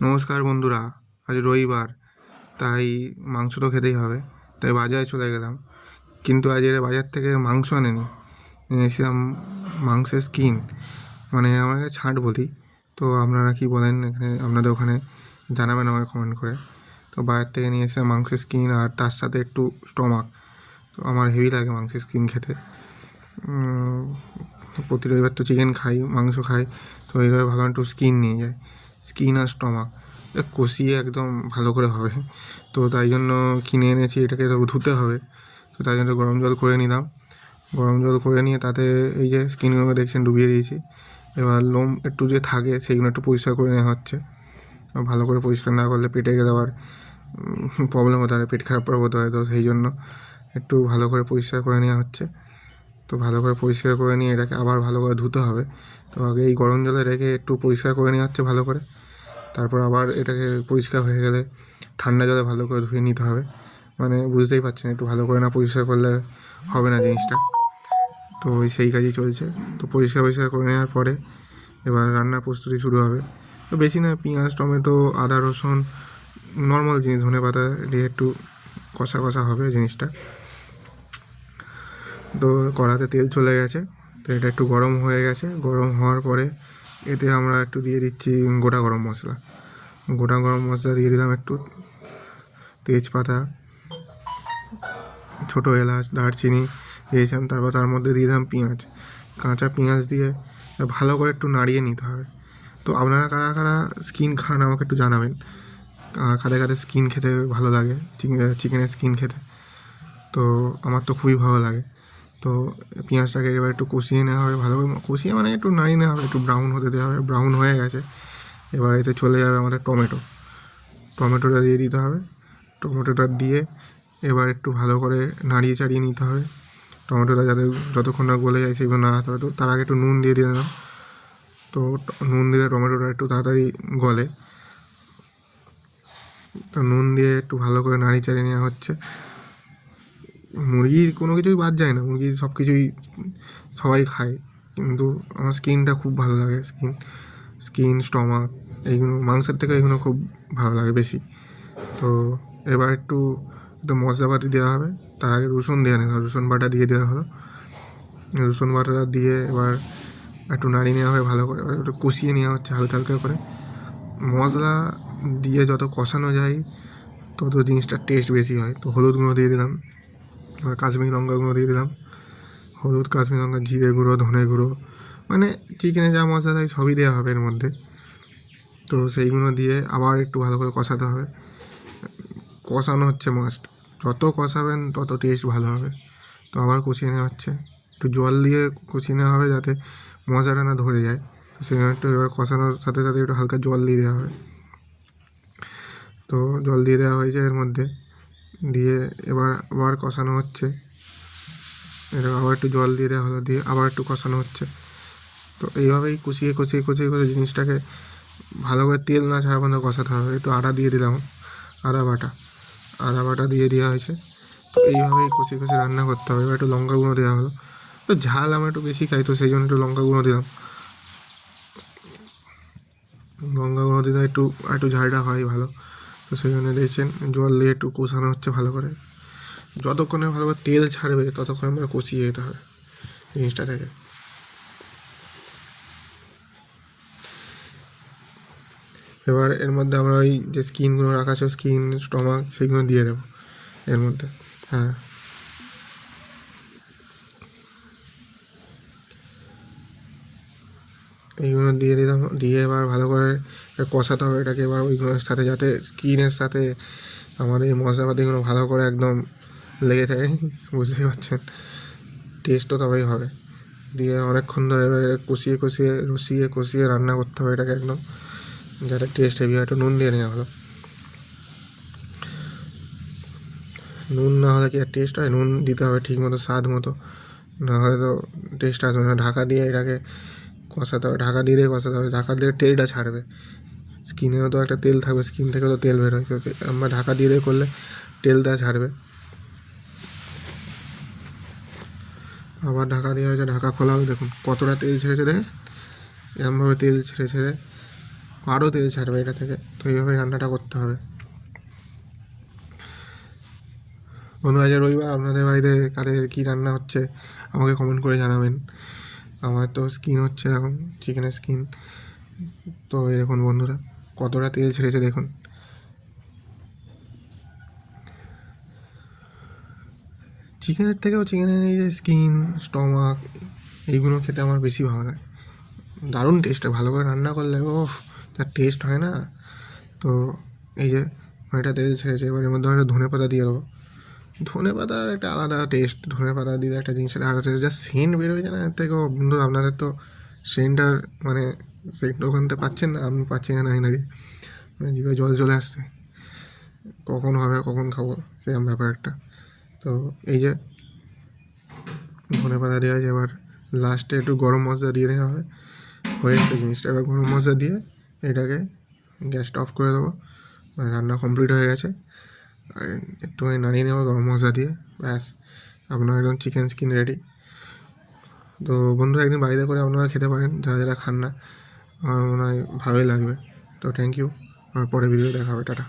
নমস্কার বন্ধুরা। আজ রবিবার, তাই মাংস তো খেতেই হবে, তাই বাজারে চলে গেলাম। কিন্তু আজ এর বাজার থেকে মাংস আনেনি, এনেছিলাম মাংসের স্কিন, মানে আমাকে ছাঁট বলি। তো আপনারা কি বলেন এখানে, আপনাদের ওখানে জানাবেন আমাকে কমেন্ট করে। তো বাজার থেকে নিয়ে এসেছিলাম মাংসের স্কিন, আর তার সাথে একটু স্টমাক। তো আমার হেভি লাগে মাংসের স্কিন খেতে। প্রতি রবিবার তো চিকেন খাই, মাংস খাই, তো এইভাবে ভালো একটু স্কিন নিয়ে যায়। স্কিন আর স্টমাক কষিয়ে একদম ভালো করে হবে। তো তাই জন্য কিনে এনেছি, এটাকে তো ধুতে হবে। তো তাই জন্য গরম জল করে নিলাম। গরম জল করে নিয়ে তাতে এই যে স্কিনগুলোকে দেখছেন ডুবিয়ে দিয়েছি। এবার লোম একটু যে থাকে সেইগুলো একটু পরিষ্কার করে নেওয়া হচ্ছে। ভালো করে পরিষ্কার না করলে পেটে গেলে আবার প্রবলেম হতে পারে, পেট খারাপ হতে হয়। তো সেই জন্য একটু ভালো করে পরিষ্কার করে নেওয়া হচ্ছে। তো ভালো করে পরিষ্কার করে নিয়ে এটাকে আবার ভালো করে ধুতে হবে। তো আগে এই গরম জলে রেখে একটু পরিষ্কার করে নেওয়া হচ্ছে ভালো করে। তারপর আবার এটাকে পরিষ্কার হয়ে গেলে ঠান্ডা জলে ভালো করে ধুয়ে নিতে হবে। মানে বুঝতেই পারছেন, একটু ভালো করে না পরিষ্কার করলে হবে না জিনিসটা। তো সেই কাজই চলছে। তো পরিষ্কার করে নেওয়ার পরে এবার রান্নার প্রস্তুতি শুরু হবে। তো বেশি না, পেঁয়াজ, টমেটো, আদা, রসুন, নর্মাল জিনিস, ধনেপাতা দিয়ে একটু কষা কষা হবে জিনিসটা। তো কড়াতে তেল চলে গেছে, তো এটা একটু গরম হয়ে গেছে। গরম হওয়ার পরে এতে আমরা একটু দিয়ে দিচ্ছি গোটা গরম মশলা। গোটা গরম মশলা দিয়ে দিলাম একটু, তেজপাতা, ছোটো এলাচ, দারচিনি দিয়েছিলাম। তারপর তার মধ্যে দিয়ে দিলাম পেঁয়াজ, কাঁচা পেঁয়াজ দিয়ে ভালো করে একটু নাড়িয়ে নিতে হবে। তো আপনারা কারা কারা স্কিন খান আমাকে একটু জানাবেন। কাদের কাদের স্কিন খেতে ভালো লাগে, চিকেনের স্কিন খেতে। তো আমার তো খুবই ভালো লাগে। তো পেঁয়াজটাকে এবার একটু কষিয়ে নেওয়া হবে, ভালো করে কষিয়ে মানে একটু নাড়িয়ে নেওয়া হবে, একটু ব্রাউন হতে দেওয়া হবে। ব্রাউন হয়ে গেছে, এবার এতে চলে যাবে আমাদের টমেটোটা দিয়ে দিতে হবে। টমেটোটা দিয়ে এবার একটু ভালো করে নাড়িয়ে চাড়িয়ে নিতে হবে। টমেটোটা যাতে যতক্ষণ না গলে যায় সেইভাবে নাড়াতে হবে। তো তার আগে একটু নুন দিয়ে দিলাম। তো নুন দিলে টমেটোটা একটু তাড়াতাড়ি গলে। তো নুন দিয়ে একটু ভালো করে নাড়িয়ে চাড়িয়ে নেওয়া হচ্ছে। মুরগির কোনো কিছুই বাদ যায় না, মুরগির সব কিছুই সবাই খায়, কিন্তু আমার স্কিনটা খুব ভালো লাগে। স্কিন, স্টমাক, এইগুলো মাংসের থেকে এইগুলো খুব ভালো লাগে বেশি। তো এবার একটু মশলাপাতি দেওয়া হবে। তার আগে রসুন দেওয়া নেই, রসুন বাটা দিয়ে দেওয়া হলো। রসুন বাটাটা দিয়ে এবার একটু নাড়িয়ে নেওয়া হয় ভালো করে, একটু কষিয়ে নেওয়া হচ্ছে হালকা হালকা করে। মশলা দিয়ে যত কষানো যায় তত জিনিসটার টেস্ট বেশি হয়। তো হলুদ গুঁড়ো দিয়ে দিলাম, এবার কাশ্মীরি লঙ্কা গুঁড়ো দিয়ে দিলাম। হলুদ, কাশ্মীরি লঙ্কা, জিরে গুঁড়ো, ধনে গুঁড়ো, মানে চিকেনে যা মশলা দেয় সবই দেওয়া হবে এর মধ্যে। তো সেইগুলো দিয়ে আবার একটু ভালো করে কষাতে হবে। কষানো হচ্ছে মাস্ট, যত কষাবেন তত টেস্ট ভালো হবে। তো আবার কষিয়ে নেওয়া হচ্ছে, একটু জল দিয়ে কষিয়ে নেওয়া হবে যাতে মশলাটা না ধরে যায়। তো সেখানে একটু এবার কষানোর সাথে সাথে একটু হালকা জল দিয়ে দেওয়া হবে। তো জল দিয়ে দেওয়া হয়েছে এর মধ্যে, দিয়ে এবার আবার কষানো হচ্ছে। এটা আবার একটু জল দিয়ে দেওয়া হলো, দিয়ে আবার একটু কষানো হচ্ছে। তো এইভাবেই কষিয়ে কষিয়ে কষিয়ে কষিয়ে জিনিসটাকে ভালো করে তেল না ছাড়া পর্যন্ত কষাতে হবে। একটু আদা দিয়ে দিলাম, আদা বাটা দিয়ে দেওয়া হয়েছে। তো এইভাবেই কষিয়ে কষিয়ে রান্না করতে হবে। এবার একটু লঙ্কা গুঁড়ো দেওয়া হলো। তো ঝাল আমরা একটু বেশি খাই, তো সেই জন্য একটু লঙ্কা গুঁড়ো দিলাম। লঙ্কা গুঁড়ো দিলে একটু একটু ঝালটা হয় ভালো। তো সেই জন্য দেখছেন জল দিয়ে একটু কষানো হচ্ছে ভালো করে। যতক্ষণে ভালো করে তেল ছাড়বে ততক্ষণ আমরা কষিয়ে যেতে হবে জিনিসটা থেকে। এবার এর মধ্যে আমরা ওই যে স্কিনগুলো রাখা আছে, স্কিন, স্টমাক, সেইগুলো দিয়ে দেবো এর মধ্যে। হ্যাঁ, এইগুলো দিয়ে দিলাম, দিয়ে এবার ভালো করে কষাতে হবে এটাকে। এবার ওইগুলোর সাথে যাতে স্কিনের সাথে আমাদের এই মশলাপাতিগুলো ভালো করে একদম লেগে থাকে, বুঝতেই পারছেন, টেস্টও তবেই হবে। দিয়ে অনেকক্ষণ ধরে এবার কষিয়ে কষিয়ে কষিয়ে রান্না করতে হবে এটাকে একদম, যাতে টেস্ট হেভি হয়। একটু নুন দিয়ে নেওয়া হলো। নুন না হলে কি আর টেস্ট হয়? নুন দিতে হবে ঠিক মতো, স্বাদ মতো, না হলে তো টেস্ট আসবে না। ঢাকা দিয়ে এটাকে কষাতে হবে, ঢাকা দিয়ে কষাতে হবে। ঢাকা দিয়ে তেলটা ছাড়বে, স্কিনেও তো একটা তেল থাকবে, স্কিন থেকেও তো তেল বেরোয়। তো আমরা ঢাকা দিয়ে করলে তেলটা ছাড়বে। আবার ঢাকা দেওয়া হয়েছে, ঢাকা খোলা হবে, দেখুন কতটা তেল ছেড়েছে, দেখে এরমভাবে তেল ছেড়ে ছেড়ে আরও তেল ছাড়বে এটা থেকে। তো এইভাবেই রান্নাটা করতে হবে। বন্ধু, আজ রবিবার, আপনাদের বাড়িতে কাদের কী রান্না হচ্ছে আমাকে কমেন্ট করে জানাবেন। আমার তো স্কিন হচ্ছে এখন চিকেনের স্কিন। তো এই দেখুন বন্ধুরা, কতটা তেল ছেড়েছে দেখুন। চিকেনের থেকেও চিকেনের এই যে স্কিন, স্টমাক, এইগুলো খেতে আমার বেশি ভালো লাগে। দারুণ টেস্ট, ভালো করে রান্না করলে ও তার টেস্ট হয় না। তো এই যে এটা তেল ছেড়েছে, এবার এর মধ্যে হয়তো ধনে পাতা দিয়ে দেবো। ধনে পাতার একটা আলাদা টেস্ট, ধনে পাতা দিলে একটা জিনিসের আলাদা টেস্ট, যা সেন্ট বেরোয় না এর থেকেও। বন্ধু, আপনাদের তো সেন্টটার মানে সেন্ট ওখান থেকে পাচ্ছেন না, আমি পাচ্ছি না নাই নাড়িয়ে, মানে জিভে জল চলে আসছে। কখন হবে, কখন খাবো, সেরকম ব্যাপার একটা। তো এই যে ধনে পাতা দেওয়া আছে, এবার লাস্টে একটু গরম মশলা দিয়ে দেওয়া হবে। হয়ে এসছে জিনিসটা। এবার গরম মশলা দিয়ে এটাকে গ্যাসটা অফ করে দেবো। মানে রান্না কমপ্লিট হয়ে গেছে। আর একটুখানি নাড়িয়ে নেবো গরম মশলা দিয়ে, ব্যাস আপনার একদম চিকেন স্কিন রেডি। তো বন্ধুরা, একদিন বাড়িতে করে আপনারা খেতে পারেন, যারা যারা খান না। আমার মনে হয় ভালোই লাগবে। তো থ্যাংক ইউ, আমার পরে ভিডিও দেখা হবে, টাটা।